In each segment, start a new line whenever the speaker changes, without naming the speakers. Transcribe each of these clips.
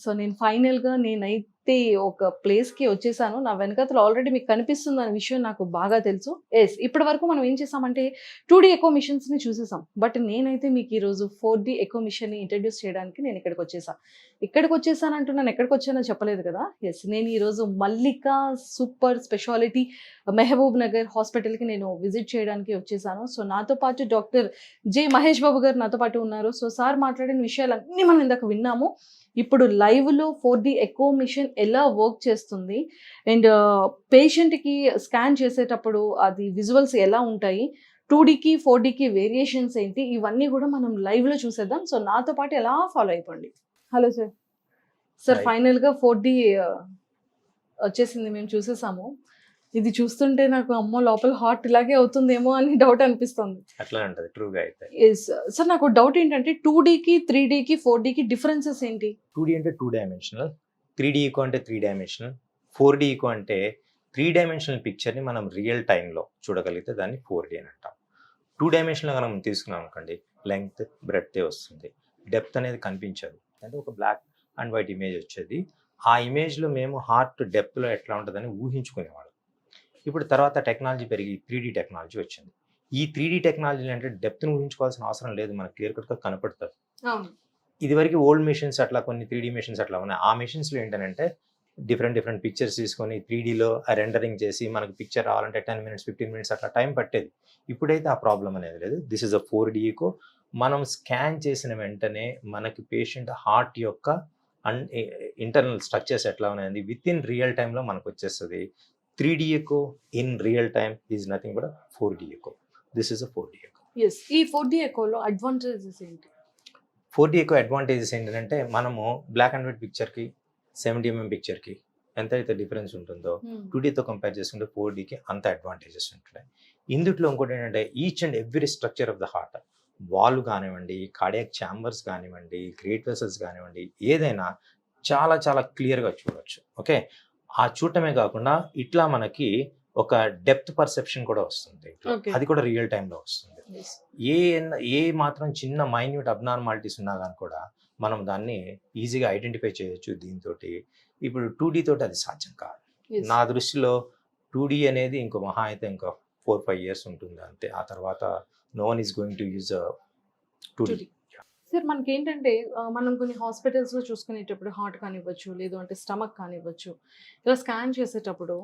So నేను ఫైనల్‌గా నేనైతే ఒక ప్లేస్‌కి వచ్చేసాను. నా వెనకాతల ఆల్రెడీ మీకు కనిపిస్తుందన్న విషయం నాకు బాగా తెలుసు. యెస్. ఇప్పటి వరకు మనం ఏం చేసామంటే 2డీ ఎకో మిషన్స్‌ని చూసేసాం. బట్ నేనైతే మీకు ఈరోజు 4డీ ఎకో మిషన్‌ని ఇంట్రడ్యూస్ చేయడానికి నేను ఇక్కడికొచ్చేసా. ఇక్కడికొచ్చేసానంటున్నాను ఎక్కడికొచ్చానో చెప్పలేదు కదా! యెస్. నేను ఈరోజు మల్లికా సూపర్ స్పెషాలిటీ మెహబూబ్ నగర్ హాస్పిటల్‌కి నేను విజిట్ చేయడానికి వచ్చేసాను. సో నాతో పాటు డాక్టర్ మహేష్ బాబు గారు నాతో పాటు ఉన్నారు. సో సార్ మాట్లాడిన విషయాలన్నీ మనం ఇందాక విన్నాము. ఇప్పుడు లైవ్‌లో 4డీ ఎకో మిషన్ ఎలా వర్క్ చేస్తుంది అండ్ పేషెంట్‌కి స్కాన్ చేసేటప్పుడు అది విజువల్స్ ఎలా ఉంటాయి? 2డీకి, 4డీకి వేరియేషన్స్ ఏంటి? ఇవన్నీ గూడా మనం లైవ్‌లో చూసేద్దాం. సో నాతో పాటు ఎలా ఫాలో అయిపోండి. Hello sir. Sir
hi.
ఫైనల్‌గా 4డీ వచ్చేసింది. మేము చూసేసాము. ఇది చూస్తుంటే నాకు అమ్మో! లోపల హార్ట్ ఇలాగే అవుతుందేమో అని డౌట్ అనిపిస్తుంది.
అట్లనే ఉంటది ట్రూగా అయితే.
యెస్. సార్ నాకు డౌట్ ఏంటంటే 2డీకి, 3డీకి, 4డీకి డిఫరెన్సెస్ ఏంటి?
2D అంటే 2 డైమెన్షనల్, 3D ఈకో అంటే 3 డైమెన్షనల్, 4D ఈకో అంటే 3 డైమెన్షనల్ పిక్చర్‌ని మనం రియల్ టైమ్‌లో చూడగలిగితే దాన్ని 4D అని అంటాం. 2 డైమెన్షనల్‌గా మనం తీసుకున్నాం అనుకోండి, లెంగ్త్, బ్రెడ్తే వస్తుంది. డెప్త్ అనేది కనిపించదు. అంటే ఒక బ్లాక్ అండ్ వైట్ ఇమేజ్ వచ్చేది. ఆ ఇమేజ్‌లో మేము హార్ట్ డెప్త్‌లో ఎట్లా ఉంటదని ఊహించుకునేవాళ్ళం. ఇప్పుడు తర్వాత టెక్నాలజీ పెరిగి 3D టెక్నాలజీ వచ్చింది. ఈ 3D టెక్నాలజీ అంటే డెప్త్‌ని ఊహించుకోవాల్సిన అవసరం లేదు. మనకు క్లియర్ కట్‌గా కనపడుతది.
అవును.
ఇదివరకు ఓల్డ్ మెషిన్స్ అట్లా కొన్ని 3D మెషిన్స్ అట్లా ఉన్నాయి. ఆ మెషిన్స్‌లో ఏంటనంటే డిఫరెంట్ పిక్చర్స్ తీసుకొని 3Dలో రెండరింగ్ చేసి మనకు పిక్చర్ రావాలంటే 10 మినిట్స్, 15 మినిట్స్ అట్లా టైం పట్టేది. ఇప్పుడైతే ఆ ప్రాబ్లమ్ అనేది లేదు. This is a 4D echo. మనం స్కాన్ చేసిన వెంటనే మనకి పేషెంట్ హార్ట్ యొక్క అన్ ఇంటర్నల్ స్ట్రక్చర్స్ ఎట్లా ఉన్నాయండి వితిన్ రియల్ టైమ్‌లో మనకు వచ్చేస్తది. 3D echo in real time is nothing but 4D echo. This is a 4D echo.
Yes. ఈ 4డీ ఎకోలో అడ్వాంటేజెస్ ఏంటి?
4D ఎకో అడ్వాంటేజెస్ ఏంటంటే మనము బ్లాక్ అండ్ వైట్ పిక్చర్‌కి 70 ఎంఎం పిక్చర్‌కి ఎంతైతే డిఫరెన్స్ ఉంటుందో 2Dతో కంపేర్ చేసుకుంటే 4Dకి అంత అడ్వాంటేజెస్ ఉంటున్నాయి. ఇందుట్లో ఇంకోటి ఏంటంటే each and every structure of the heart valve కానివ్వండి, కార్డియాక్ ఛాంబర్స్ కానివ్వండి, గ్రేట్ వెసల్స్ కానివ్వండి, ఏదైనా చాలా చాలా క్లియర్‌గా చూడొచ్చు. ఓకే. ఆ చూడటమే కాకుండా ఇట్లా మనకి ఒక డెప్త్ పర్సెప్షన్ కూడా వస్తుంది.
ఓకే.
అది కూడా రియల్ టైమ్‌లో వస్తుంది.
యెస్.
ఏ మాత్రం చిన్న మైన్యూట్ అబ్నార్మాలిటీస్ ఉన్నా గాని కూడా మనం దాన్ని ఈజీగా ఐడెంటిఫై చేయొచ్చు దీనితోటి. ఇప్పుడు 2D తోటి అది సాధ్యం కాదు.
యెస్.
నా దృష్టిలో 2D అనేది ఇంకో మహా అయితే ఇంకా 4, 5 ఇయర్స్ ఉంటుంది అంతే. ఆ తర్వాత no one is going to use 2D.
2డీ. సార్ మనకేంటంటే మనం కొన్ని హాస్పిటల్స్‌లో చూసుకునేటప్పుడు హార్ట్ కానివ్వచ్చు, లేదు అంటే స్టమక్ కానివ్వచ్చు, ఇలా స్కాన్ చేసేటప్పుడు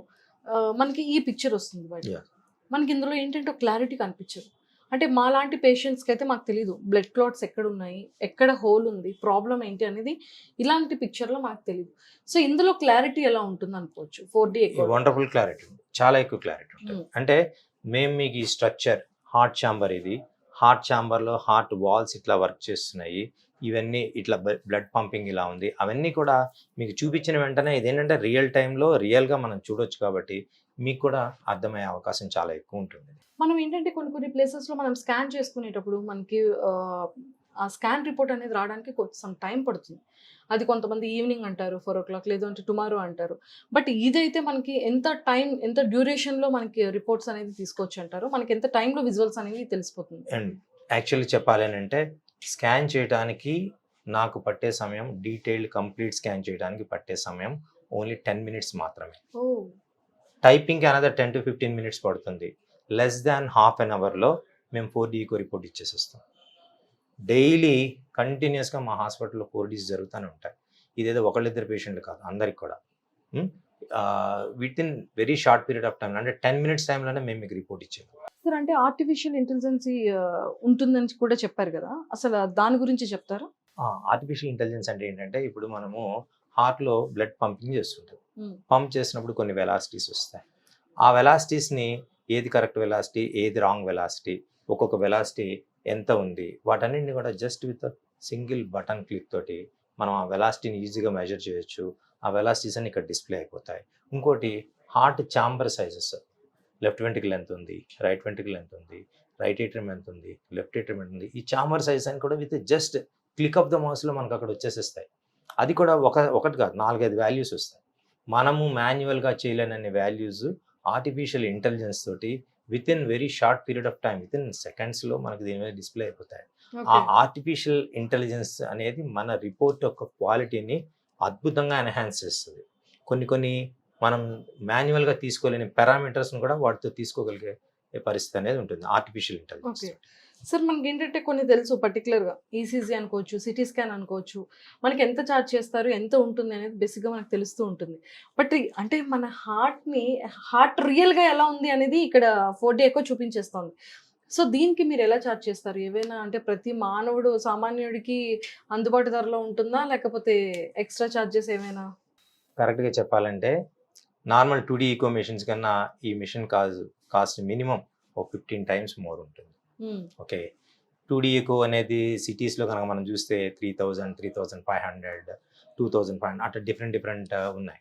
మనకి ఈ పిక్చర్ వస్తుంది బయట.
Yeah.
మనకి ఇందులో ఏంటంటే ఒక క్లారిటీ కనిపించదు. అంటే మాలాంటి పేషెంట్స్‌కి అయితే మాకు తెలీదు. బ్లడ్ క్లాట్స్ ఎక్కడున్నాయి, ఎక్కడ హోల్ ఉంది, ప్రాబ్లమ్ ఏంటి అనేది ఇలాంటి పిక్చర్‌లో మనకు తెలీదు. సో ఇందులో క్లారిటీ ఎలా ఉంటుందనుకోవచ్చు 4డీ ఎకో.
వండర్ఫుల్ క్లారిటీ ఉంది. చాలా ఎక్కువ క్లారిటీ ఉంటుంది. అంటే మేము మీకు ఈ స్ట్రక్చర్ హార్ట్ ఛాంబర్ ఇది. హార్ట్ ఛాంబర్‌లో హార్ట్ వాల్స్ ఇట్లా వర్క్ చేస్తున్నాయి. ఇవన్నీ ఇట్లా బ్లడ్ పంపింగ్ ఇలా ఉంది. అవన్నీ కూడా మీకు చూపించిన వెంటనే ఇదేంటంటే రియల్ టైమ్‌లో రియల్‌గా మనం చూడొచ్చు కాబట్టి మీకు కూడా అర్థమయ్యే అవకాశం చాలా ఎక్కువ ఉంటుంది.
మనం ఏంటంటే కొన్ని ప్లేసెస్‌లో మనం స్కాన్ చేసుకునేటప్పుడు మనకి ఆ స్కాన్ రిపోర్ట్ అనేది రావడానికి సమ్ టైం పడుతుంది. అది కొంతమంది ఈవినింగ్ అంటారు 4:00 లేదు అంటే టుమారో అంటారు. బట్ ఇదైతే మనకి ఎంత డ్యూరేషన్‌లో మనకి రిపోర్ట్స్ అనేది తీసుకోవచ్చు అంటారు? మనకి ఎంత టైంలో విజువల్స్ అనేవి తెలిసిపోతుంది?
అండ్ యాక్చువల్లీ చెప్పాలి అంటే స్కాన్ చేయడానికి నాకు పట్టే సమయం డీటెయిల్డ్ కంప్లీట్ స్కాన్ చేయడానికి పట్టే సమయం ఓన్లీ 10 మినిట్స్ మాత్రమే.
ఓహ్!
టైపింగ్‌కి అనదర్ 10 to 15 మినిట్స్ పడుతుంది. లెస్ దాన్ హాఫ్ అన్ అవర్‌లో మేము 4D ఈకో రిపోర్ట్ ఇచ్చేసేస్తాం. డైలీ కంటిన్యూస్‌గా మా హాస్పిటల్‌లో 4Ds జరుగుతూనే ఉంటాయి. ఇదేదో ఒకళ్ళిద్దరు పేషెంట్లు కాదు అందరికి కూడా. Within very short period of time అంటే 10 మినిట్స్ టైంలోనే మేము మీకు రిపోర్ట్ ఇచ్చేది.
సార్ అంటే ఆర్టిఫిషియల్ ఇంటెలిజెన్సీ ఉంటుందని కూడా చెప్పారు కదా! అసలు దాని గురించి చెప్తారా?
ఆర్టిఫిషియల్ ఇంటెలిజెన్స్ అంటే ఏంటంటే ఇప్పుడు మనము హార్ట్‌లో బ్లడ్ పంపింగ్ చేస్తుంటాం. పంప్ చేసినప్పుడు కొన్ని వెలాసిటీస్ వస్తాయి. ఆ వెలాసిటీస్‌ని ఏది కరెక్ట్ వెలాసిటీ, ఏది రాంగ్ వెలాసిటీ, ఒక్కొక్క వెలాసిటీ ఎంత ఉంది, వాటన్నిటిని కూడా just with single button click తోటి మనం ఆ వెలాసిటీని ఈజీగా మెజర్ చేయొచ్చు. ఆ వెలాసిటీస్ అన్ని ఇక్కడ డిస్ప్లే అయిపోతాయి. ఇంకోటి heart chamber sizes, left ventricle ఎంత ఉంది, రైట్ వెంట్రికల్ ఎంత ఉంది, రైట్ ఏట్రియం ఎంత ఉంది, లెఫ్ట్ ఏట్రియం ఎంత ఉంది, ఈ ఛాంబర్ సైజ్ అని కూడా with just click of the మౌస్లో మనకు అక్కడ వచ్చేసేస్తాయి. అది కూడా ఒకటి కాదు 4-5 వాల్యూస్ వస్తాయి. మనము మాన్యువల్గా చేయలేనన్ని వాల్యూస్ ఆర్టిఫిషియల్ ఇంటెలిజెన్స్ తోటి within very short period of time within సెకండ్స్లో మనకు దీని మీద డిస్ప్లే అయిపోతాయి. ఆ ఆర్టిఫిషియల్ ఇంటెలిజెన్స్ అనేది మన రిపోర్ట్ యొక్క క్వాలిటీని అద్భుతంగా ఎన్హాన్స్ చేస్తుంది. కొన్ని మనం మాన్యువల్గా తీసుకోలేని పారామీటర్స్ని కూడా వాటితో తీసుకోగలిగే పరిస్థితి అనేది ఉంటుంది ఆర్టిఫిషియల్ ఇంటెలిజెన్స్.
ఓకే. సార్ మనకేంటంటే కొన్ని తెలుసు పర్టిక్యులర్‌గా ఈసీజీ అనుకోవచ్చు, సిటీ స్కాన్ అనుకోవచ్చు. మనకి ఎంత చార్జ్ చేస్తారు, ఎంత ఉంటుంది అనేది బేసిక్‌గా మనకు తెలుస్తూ ఉంటుంది. బట్ అంటే మన హార్ట్ రియల్‌గా ఎలా ఉంది అనేది ఇక్కడ 4D ఎకో చూపించేస్తోంది. సో దీనికి మీరు ఎలా చార్జ్ చేస్తారు? ఏవైనా అంటే ప్రతి మానవుడు సామాన్యుడికి అందుబాటు ధరలో ఉంటుందా? లేకపోతే ఎక్స్‌ట్రా చార్జెస్ ఏమైనా?
కరెక్ట్గా చెప్పాలంటే నార్మల్ 2D ఈకో మిషన్స్ కన్నా ఈ మిషన్ కాస్ట్ మినిమం ఒక 15 టైమ్స్ మోర్ ఉంటుంది.
హ్మ్.
ఓకే. 2D ఈకో అనేది సిటీస్లో కనుక మనం చూస్తే 3000, 3500, 2500 అట్లా డిఫరెంట్ ఉన్నాయి.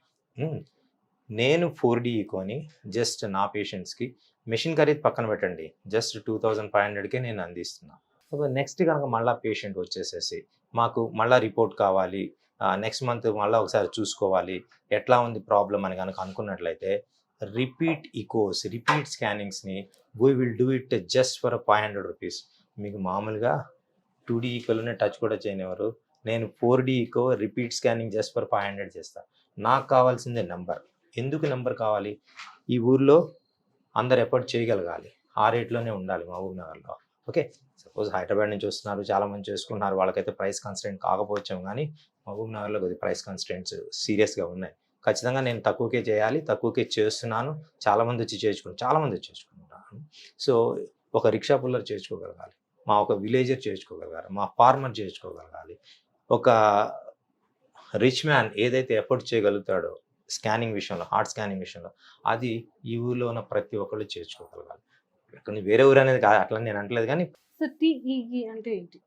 నేను 4D ఈకోని జస్ట్ నా పేషెంట్స్కి మెషిన్ ఖరీదు పక్కన పెట్టండి, జస్ట్ 2500కే నేను అందిస్తున్నాను. నెక్స్ట్ కనుక మళ్ళీ పేషెంట్ వచ్చేసేసి మాకు మళ్ళీ రిపోర్ట్ కావాలి, నెక్స్ట్ మంత్ మళ్ళీ ఒకసారి చూసుకోవాలి, ఎట్లా ఉంది ప్రాబ్లం అని కనుక అనుకున్నట్లయితే రిపీట్ ఈకోస్, రిపీట్ స్కానింగ్స్ని we will do it just for 500 rupees. మీకు మామూలుగా 2D ఈకోలోనే టచ్ కూడా చేయనివారు, నేను 4D echo repeat scanning just for 500 చేస్తాను. నాకు కావాల్సిందే నెంబర్. ఎందుకు నెంబర్ కావాలి? ఈ ఊర్లో అందరు ఎఫర్ట్ చేయగలగాలి, ఆ రేట్లోనే ఉండాలి మహబూబ్ నగర్లో. ఓకే, సపోజ్ హైదరాబాద్ నుంచి వస్తున్నారు, చాలామంది చేసుకుంటున్నారు, వాళ్ళకైతే ప్రైస్ కన్స్ట్రెంట్ కాకపోవచ్చాము, కానీ మహబూబ్ నగర్లో కొద్ది ప్రైస్ కన్స్ట్రెంట్స్ సీరియస్గా ఉన్నాయి. ఖచ్చితంగా నేను తక్కువకే చేయాలి, తక్కువకే చేస్తున్నాను. చాలామంది వచ్చి చేర్చుకుంటున్నాను. సో ఒక రిక్షా పుల్లర్ చేర్చుకోగలగాలి, ఒక విలేజర్ చేర్చుకోగలగాలి, ఫార్మర్ చేర్చుకోగలగాలి. ఒక రిచ్ మ్యాన్ ఏదైతే ఎఫర్ట్ చేయగలుగుతాడో స్కానింగ్ విషయంలో, హార్ట్ స్కానింగ్ విషయంలో, అది ఈ ఊళ్ళో ఉన్న ప్రతి ఒక్కళ్ళు చేర్చుకోగలగాలి. ఇక్కడ వేరే ఊరు అనేది కాదు, అట్లా నేను అంటలేదు, కానీ
సార్ టీఈఈ అంటే ఏంటి?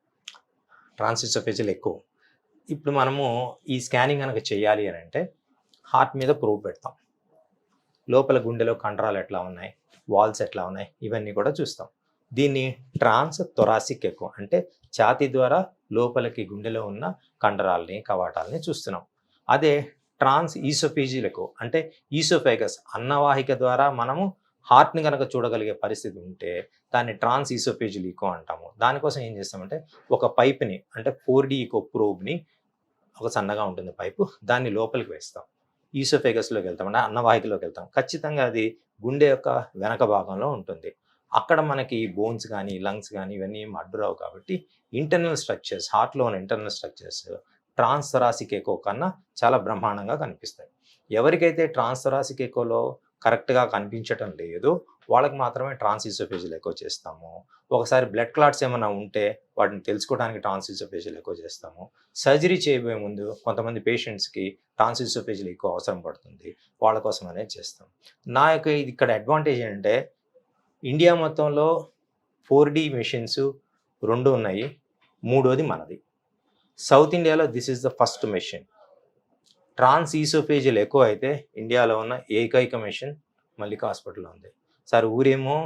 ట్రాన్సిస్టోఫేజియల్ ఎక్కువ. ఇప్పుడు మనము ఈ స్కానింగ్ కనుక చేయాలి అని అంటే హార్ట్ మీద ప్రోబ్ పెడతాం, లోపల గుండెలో కండరాలు ఎట్లా ఉన్నాయి, వాల్స్ ఎట్లా ఉన్నాయి, ఇవన్నీ కూడా చూస్తాం. దీన్ని ట్రాన్స్ థొరాసిక్ ఎక్కువ అంటే ఛాతీ ద్వారా లోపలికి గుండెలో ఉన్న కండరాలని, కవాటాలని చూస్తున్నాం. అదే ట్రాన్స్ ఈసోఫేజియల్ ఎక్కువ అంటే ఈసోఫేగస్, అన్నవాహిక ద్వారా మనము హార్ట్ని కనుక చూడగలిగే పరిస్థితి ఉంటే దాన్ని ట్రాన్స్ ఈసోఫేజియల్ ఈకో అంటాము. దానికోసం ఏం చేస్తామంటే ఒక పైప్ని, అంటే 4D ఈకో ప్రోబ్ని, ఒక సన్నగా ఉంటుంది పైపు, దాన్ని లోపలికి వేస్తాం, ఈసోఫేగస్లోకి వెళ్తాం, అంటే అన్నవాహికలోకి వెళ్తాం. ఖచ్చితంగా అది గుండె యొక్క వెనక భాగంలో ఉంటుంది. అక్కడ మనకి బోన్స్ కానీ లంగ్స్ కానీ ఇవన్నీ ఏం అడ్డురావు. కాబట్టి ఇంటర్నల్ స్ట్రక్చర్స్, హార్ట్లో ఉన్న ఇంటర్నల్ స్ట్రక్చర్స్ ట్రాన్స్ థొరాసిక్ ఎకో కన్నా చాలా బ్రహ్మాండంగా కనిపిస్తాయి. ఎవరికైతే ట్రాన్స్ థొరాసిక్ ఎకోలో కరెక్ట్గా కనిపించటం లేదో వాళ్ళకి మాత్రమే ట్రాన్స్ ఈసోఫేజియల్ ఎకో చేస్తాము. ఒకసారి బ్లడ్ క్లాట్స్ ఏమైనా ఉంటే వాటిని తెలుసుకోవడానికి ట్రాన్స్ ఈసోఫేజియల్ ఎకో చేస్తాము. సర్జరీ చేయబోయే ముందు కొంతమంది పేషెంట్స్కి ట్రాన్స్ ఈసోఫేజియల్ ఎకో అవసరం పడుతుంది, వాళ్ళ కోసం అనేది చేస్తాం. నా యొక్క ఇది ఇక్కడ అడ్వాంటేజ్ ఏంటంటే ఇండియా మొత్తంలో 4D మెషిన్స్ 2 ఉన్నాయి, 3వది మనది. సౌత్ ఇండియాలో this is the first machine. Trans oesophageal echo అయితే ఇండియాలో ఉన్న ఏకైక మెషిన్ మల్లిక హాస్పిటల్లో ఉంది. సార్ ఊరేమో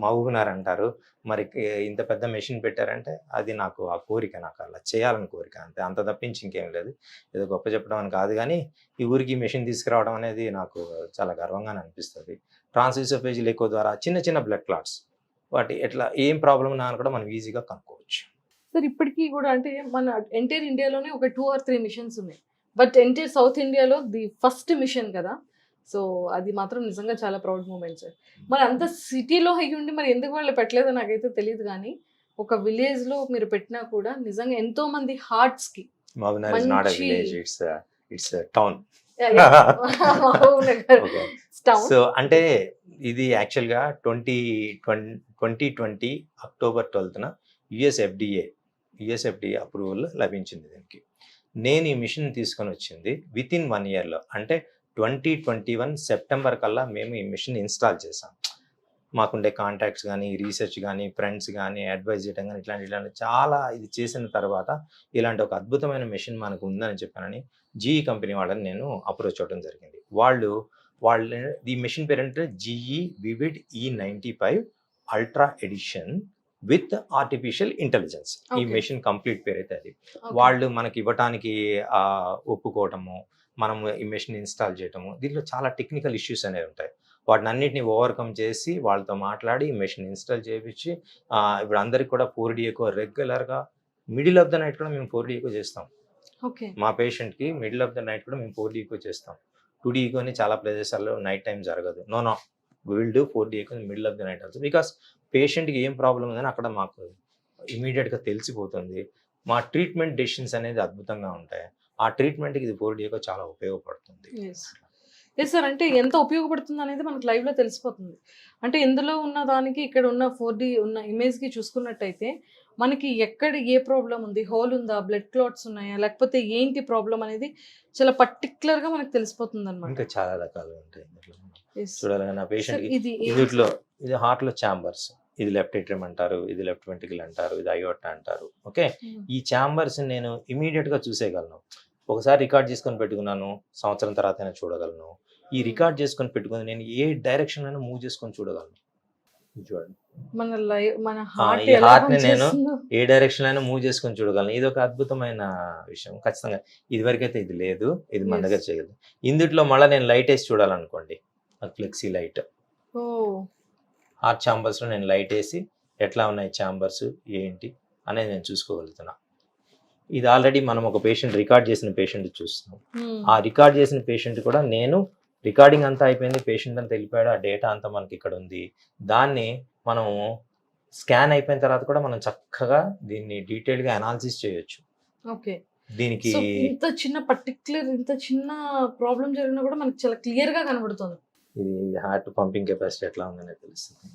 మహబూబ్నగర్ అంటారు, మరి ఇంత పెద్ద మెషిన్ పెట్టారంటే అది నాకు ఆ కోరిక, నాకు అలా చేయాలని కోరిక, అంతే, అంత తప్పించి ఇంకేం లేదు. ఏదో గొప్ప చెప్పడం అని కాదు, కానీ ఈ ఊరికి మెషిన్ తీసుకురావడం అనేది నాకు చాలా గర్వంగానే అనిపిస్తుంది. ట్రాన్స్ ఈసోఫేజియల్ ఎకో ద్వారా చిన్న బ్లడ్ క్లాట్స్, వాటి ఎట్లా ఏం ప్రాబ్లం ఉన్నా అని కూడా మనం ఈజీగా కనుక్కోవచ్చు.
సార్ ఇప్పటికీ కూడా అంటే మన ఎంటైర్ ఇండియాలోనే ఒక 2 or 3 మిషన్స్ ఉన్నాయి. బట్ ఎంటైర్ సౌత్ ఇండియాలో ది ఫస్ట్ మిషన్ కదా. సో అది మాత్రం నిజంగా చాలా ప్రౌడ్ మూమెంట్ సార్. మరి అంత సిటీలో అయ్యి ఉండి మరి ఎందుకు వాళ్ళు పెట్టలేదో నాకైతే తెలియదు, కానీ ఒక విలేజ్లో మీరు పెట్టినా కూడా నిజంగా ఎంతో మంది హార్ట్స్కి
Mahbubnagar is not a village, it's town. So అంటే ఇది యాక్చువల్గా 2020 అక్టోబర్ 12న యుఎస్ఎఫ్డిఏ అప్రూవల్ లభించింది దీనికి. నేను ఈ మిషన్ తీసుకొని వచ్చింది వితిన్ 1 yearలో, అంటే 2021 సెప్టెంబర్ కల్లా మేము ఈ మిషన్ ఇన్స్టాల్ చేసాం. మాకుండే కాంటాక్ట్స్ కానీ, రీసెర్చ్ కానీ, ఫ్రెండ్స్ కానీ, అడ్వైజ్ చేయడం కానీ, ఇట్లాంటి చాలా ఇది చేసిన తర్వాత ఇలాంటి ఒక అద్భుతమైన మిషన్ మనకు ఉందని చెప్పానని జీఈ కంపెనీ వాళ్ళని నేను అప్రోచ్ అవ్వడం జరిగింది. వాళ్ళు ఈ మిషన్ పేరంటే GE vivid E95 ultra edition with artificial intelligence. ఈ మెషిన్ కంప్లీట్ పేరు అయితే అది. వాళ్ళు మనకి ఇవ్వటానికి ఒప్పుకోవటము, మనము ఈ మెషిన్ ఇన్స్టాల్ చేయటము, దీంట్లో చాలా టెక్నికల్ ఇష్యూస్ అనేవి ఉంటాయి. వాటిని అన్నింటినీ ఓవర్కమ్ చేసి వాళ్ళతో మాట్లాడి మెషిన్ ఇన్స్టాల్ చేయించి ఇప్పుడు అందరికి కూడా 4D ఎకో రెగ్యులర్గా మిడిల్ ఆఫ్ ద నైట్ కూడా మేము 4D ఎకో చేస్తాం.
ఓకే.
మా పేషెంట్కి మిడిల్ ఆఫ్ ద నైట్ కూడా మేము 4D ఈకో చేస్తాం. 2D ఈకోని చాలా ప్రదేశాల్లో నైట్ టైం జరగదు. No will do 4D echo middle of the night also. Because పేషెంట్కి ఏం ప్రాబ్లం ఉందని అక్కడ మాకు ఇమీడియట్గా తెలిసిపోతుంది. మా ట్రీట్మెంట్ డెసిషన్స్ అనేది అద్భుతంగా ఉంటాయి. ఆ ట్రీట్మెంట్కి ఇది 4D ఈకో చాలా ఉపయోగపడుతుంది.
Yes sir. అంటే ఎంత ఉపయోగపడుతుంది అనేది మనకు లైవ్లో తెలిసిపోతుంది. అంటే ఇందులో ఉన్న దానికి ఇక్కడ ఉన్న 4D ఉన్న ఇమేజ్కి చూసుకున్నట్టయితే మనకి ఎక్కడ ఏ ప్రాబ్లం ఉంది, హోల్ ఉందా, బ్లడ్ క్లాట్స్ ఉన్నాయా, లేకపోతే ఏంటి ప్రాబ్లం అనేది చాలా పర్టికులర్గా మనకు తెలిసిపోతుంది అనమాట.
ఇంకా చాలా రకాలు ఉంటాయి. చూడాలి నా పేషెంట్
ఇది
ఇది హార్ట్లో ఛాంబర్స్, ఇది లెఫ్ట్ ఏట్రియం అంటారు, ఇది లెఫ్ట్ వెంట్రికల్ అంటారు, ఇది అయోర్టా అంటారు. ఓకే, ఈ ఛాంబర్స్ నేను ఇమీడియట్గా చూసేయగలను. ఒకసారి రికార్డ్ చేసుకొని పెట్టుకున్నాను, సంవత్సరం తర్వాత చూడగలను. ఈ రికార్డ్ చేసుకొని పెట్టుకుని నేను ఏ డైరెక్షన్ అయినా మూవ్ చేసుకొని చూడగలను. చూడండి,
మన హార్ట్
నేను ఏ డైరెక్షన్ అయినా మూవ్ చేసుకొని చూడగలను. ఇది ఒక అద్భుతమైన విషయం. ఖచ్చితంగా ఇదివరకైతే ఇది లేదు, ఇది మన దగ్గర చేయగలదు. ఇందుట్లో మళ్ళీ నేను లైట్ వేసి చూడాలనుకోండి, ఫ్లెక్సీ లైట్ హార్ట్ ఛాంబర్స్లో నేను లైట్ వేసి ఎట్లా ఉన్నాయి ఛాంబర్స్ ఏంటి అనేది నేను చూసుకోగలుగుతున్నా. ఇది ఆల్రెడీ మనం ఒక పేషెంట్ రికార్డ్ చేసిన పేషెంట్ చూస్తున్నాం. ఆ రికార్డ్ చేసిన పేషెంట్ కూడా నేను రికార్డింగ్ అంతా అయిపోయింది, పేషెంట్ అంతా వెళ్ళిపోయాడు, ఆ డేటా అంతా మనకి ఇక్కడ ఉంది. దాన్ని మనము స్కాన్ అయిపోయిన తర్వాత కూడా మనం చక్కగా దీన్ని డీటెయిల్గా అనాలిసిస్ చేయొచ్చు.
ఓకే,
దీనికి
ఇంత చిన్న ప్రాబ్లం జరిగినా కూడా మనకి చాలా క్లియర్గా కనబడుతుంది.
ఇది హార్ట్ పంపింగ్ కెపాసిటీ ఎట్లా ఉందనేది తెలుస్తుంది,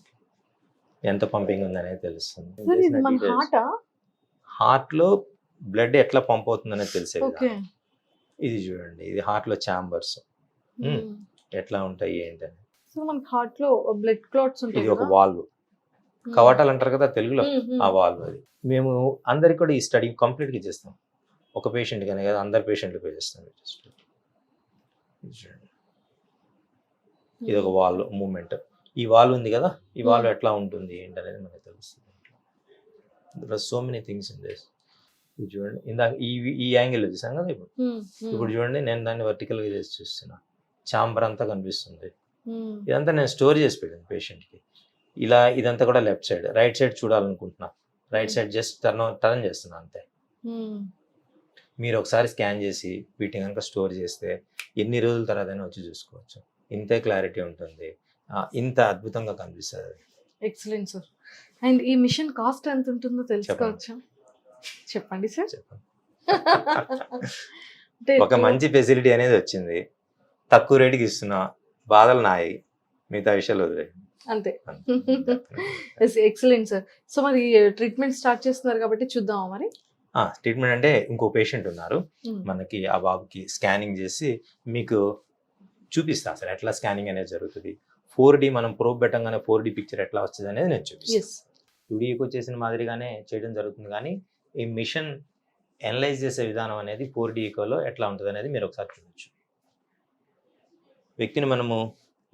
ఎంత పంపింగ్ ఉందనేది తెలుస్తుంది. హార్ట్లో బ్లడ్ ఎట్లా పంప్ అవుతుందనేది తెలిసేది. ఇది చూడండి, ఇది హార్ట్లో ఛాంబర్స్ ఎట్లా ఉంటాయి ఏంటని.
సో మనకి హార్ట్ లో బ్లడ్ క్లాట్స్ ఉంటాయి.
ఇది ఒక వాల్వ్, కవాటాలు అంటారు కదా తెలుగులో, ఆ వాల్వ్. అది మేము అందరికి కూడా ఈ స్టడీ కంప్లీట్ గా చేస్తాం. ఒక పేషెంట్ కానీ కదా, అందరి పేషెంట్లకు చేస్తాం. ఇది ఒక వాల్వ్ మూమెంట్. ఈ వాల్వ్ ఉంది కదా, ఈ వాల్వ్ ఎట్లా ఉంటుంది ఏంటనేది మనకు తెలుస్తుంది. So many things in this. ఇది చూడండి, ఇందాక ఈ యాంగిల్ చూసాం కదా, ఇప్పుడు చూడండి నేను దాన్ని వర్టికల్ గా చేసి చూస్తున్నా. ఛాంబర్ అంతా కనిపిస్తుంది. ఇదంతా నేను స్టోర్ చేసి పెట్టాను పేషెంట్కి. ఇలా ఇదంతా కూడా లెఫ్ట్ సైడ్, రైట్ సైడ్ చూడాలనుకుంటున్నా, రైట్ సైడ్ జస్ట్ టర్న్ చేస్తున్నా అంతే. మీరు ఒకసారి స్కాన్ చేసి వీటిని కనుక స్టోర్ చేస్తే ఎన్ని రోజుల తర్వాత అయినా వచ్చి చూసుకోవచ్చు. ఇంతే క్లారిటీ ఉంటుంది, ఇంత అద్భుతంగా కనిపిస్తుంది.
Excellent sir. అండ్ ఈ మిషన్ కాస్ట్ ఎంత ఉంటుందో తెలుసుకోవచ్చా? చెప్పండి సార్.
చెప్పండి. ఒక మంచి ఫెసిలిటీ అనేది వచ్చింది, తక్కువ రేటుకి ఇస్తున్నా, బాధలు నాయి, మిగతా విషయాలు వదిలే
అంతే. Excellent sir. సో మరి ట్రీట్మెంట్ స్టార్ట్ చేస్తున్నారు కాబట్టి చూద్దామా మరి?
ట్రీట్మెంట్ అంటే ఇంకో పేషెంట్ ఉన్నారు మనకి, ఆ బాబుకి స్కానింగ్ చేసి మీకు చూపిస్తా అసలు ఎట్లా స్కానింగ్ అనేది జరుగుతుంది. 4D మనం ప్రోబ్ పెట్టంగానే 4D పిక్చర్ ఎట్లా వస్తుంది అనేది నేను చూపిస్తాను. 2D ఈకో చేసిన మాదిరిగానే చేయడం జరుగుతుంది, కానీ ఈ మిషన్ అనలైజ్ చేసే విధానం అనేది 4D ఈకోలో ఎట్లా ఉంటుంది అనేది మీరు ఒకసారి చూడొచ్చు. వ్యక్తిని మనము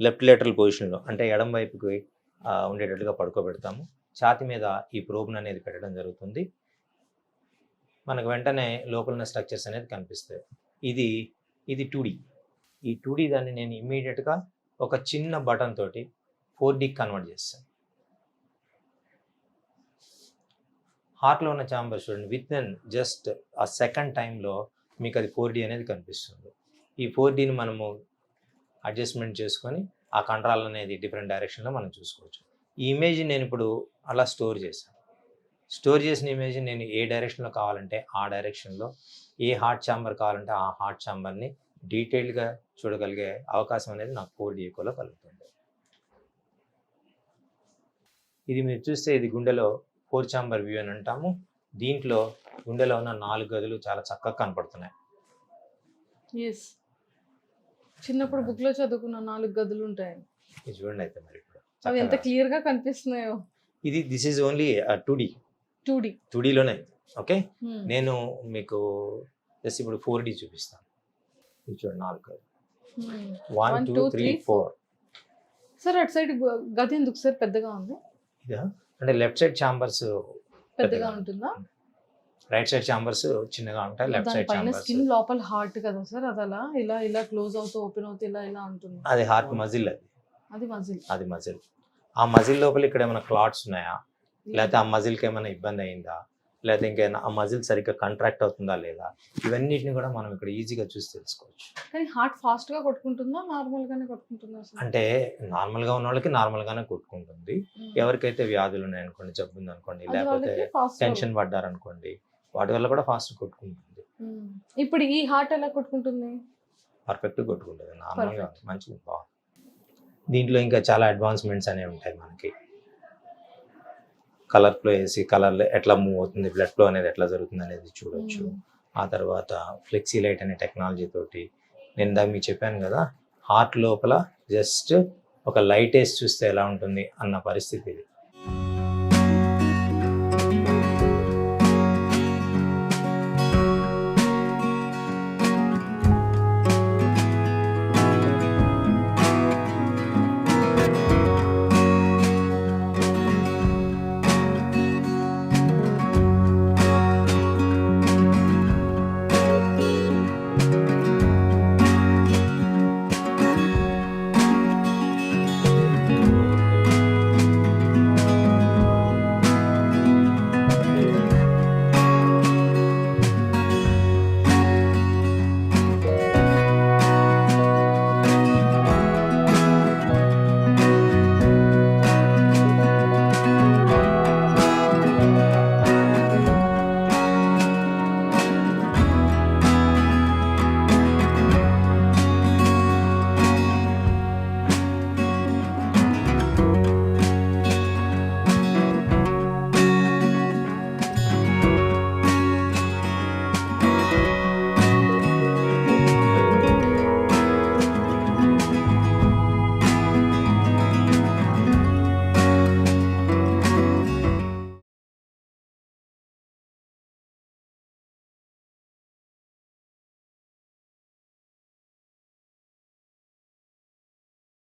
లెఫ్ట్ లేటరల్ పొజిషన్లో అంటే ఎడం వైపుకి ఉండేటట్టుగా పడుకోబెడతాము. ఛాతి మీద ఈ ప్రోబ్ని అనేది పెట్టడం జరుగుతుంది. మనకు వెంటనే లోపల ఉన్న స్ట్రక్చర్స్ అనేది కనిపిస్తాయి. ఇది 2D. ఈ 2D దాన్ని నేను ఇమ్మీడియట్గా ఒక చిన్న బటన్ తోటి 4D కన్వర్ట్ చేస్తాను. హార్ట్లో ఉన్న ఛాంబర్ చూడండి, విత్ ఇన్ జస్ట్ ఆ సెకండ్ టైంలో మీకు అది 4D అనేది కనిపిస్తుంది. ఈ 4Dని మనము అడ్జస్ట్మెంట్ చేసుకొని ఆ కంట్రోల్ అనేది డిఫరెంట్ డైరెక్షన్లో మనం చూసుకోవచ్చు. ఈ ఇమేజ్ నేను ఇప్పుడు అలా స్టోర్ చేశాను. స్టోర్ చేసిన ఇమేజ్ నేను ఏ డైరెక్షన్లో కావాలంటే ఆ డైరెక్షన్లో, ఏ హార్ట్ ఛాంబర్ కావాలంటే ఆ హార్ట్ ఛాంబర్ని డీటెయిల్గా చూడగలిగే అవకాశం అనేది నాకు 4D ఈకోలో కలుగుతుంది. ఇది మీరు చూస్తే ఇది గుండెలో 4 ఛాంబర్ వ్యూ అని అంటాము. దీంట్లో గుండెలో ఉన్న 4 గదులు చాలా చక్కగా కనపడుతున్నాయి.
చిన్నప్పుడు బుక్ లో చదువుకున్న 4 గదులు ఉంటాయి.
ఇది చూడండి అయితే మరి ఇప్పుడు
అవి ఎంత క్లియర్ గా కనిపిస్తున్నాయో.
దిస్ ఈజ్ ఓన్లీ 2Dలోనే. ఓకే, నేను మీకు జస్ట్ ఇప్పుడు 4D చూపిస్తాను. ఇది చూడండి 4 గదులు, 1 2 3 4.
సార్ అటు సైడ్ గది ఎందుకు సార్ పెద్దగా ఉంది?
అంటే లెఫ్ట్ సైడ్ ఛాంబర్స్
పెద్దగా ఉంటుందా?
రైట్ సైడ్ ఛాంబర్స్ చిన్నగా ఉంటాయి, లెఫ్ట్ సైడ్ ఛాంబర్స్.
స్కిన్ లోపల హార్ట్ కదా సార్, అది అలా ఇలా క్లోజ్ అవుతూ ఓపెన్ అవుతూ ఇలా ఉంటుంది.
అది హార్ట్ మజిల్, అది మజిల్. ఆ మజిల్ లోపల ఇక్కడ ఏమైనా క్లాట్స్ ఉన్నాయా, లేకపోతే ఆ మజిల్కి ఏమైనా ఇబ్బంది అయిందా, లేకపోతే ఇంకేమైనా ఆ మజిల్ సరిగ్గా కాంట్రాక్ట్ అవుతుందా లేదా, ఇవన్నిటిని కూడా మనం ఇక్కడ ఈజీగా చూసి తెలుసుకోవచ్చు.
కానీ హార్ట్ ఫాస్ట్ గా కొట్టుకుంటుందా, నార్మల్ గానే కొట్టుకుంటుందా అసలు?
అంటే నార్మల్గా ఉన్న వాళ్ళకి నార్మల్గానే కొట్టుకుంటుంది. ఎవరికైతే వ్యాధులు ఉన్నాయనుకోండి, జబ్బు ఉందనుకోండి,
అది
లేకపోతే
వాళ్ళకి ఫాస్ట్.
టెన్షన్ పడ్డారనుకోండి, వాటి వల్ల కూడా ఫాస్ట్ కొట్టుకుంటుంది.
ఇప్పుడు ఈ హార్ట్ ఎలా కొట్టుకుంటుంది?
పర్ఫెక్ట్గా కొట్టుకుంటుంది, నార్మల్గా మంచిగా బాగుంది. దీంట్లో ఇంకా చాలా అడ్వాన్స్మెంట్స్ అనేవి ఉంటాయి మనకి. కలర్ ఫ్లో వేసి కలర్ ఎట్లా మూవ్ అవుతుంది, బ్లడ్ ఫ్లో అనేది ఎట్లా జరుగుతుంది అనేది చూడొచ్చు. ఆ తర్వాత ఫ్లెక్సీ లైట్ అనే టెక్నాలజీ తోటి, నేను ఇందాక మీకు చెప్పాను కదా, హార్ట్ లోపల జస్ట్ ఒక లైట్ వేసి చూస్తే ఎలా ఉంటుంది అన్న పరిస్థితి ఇది.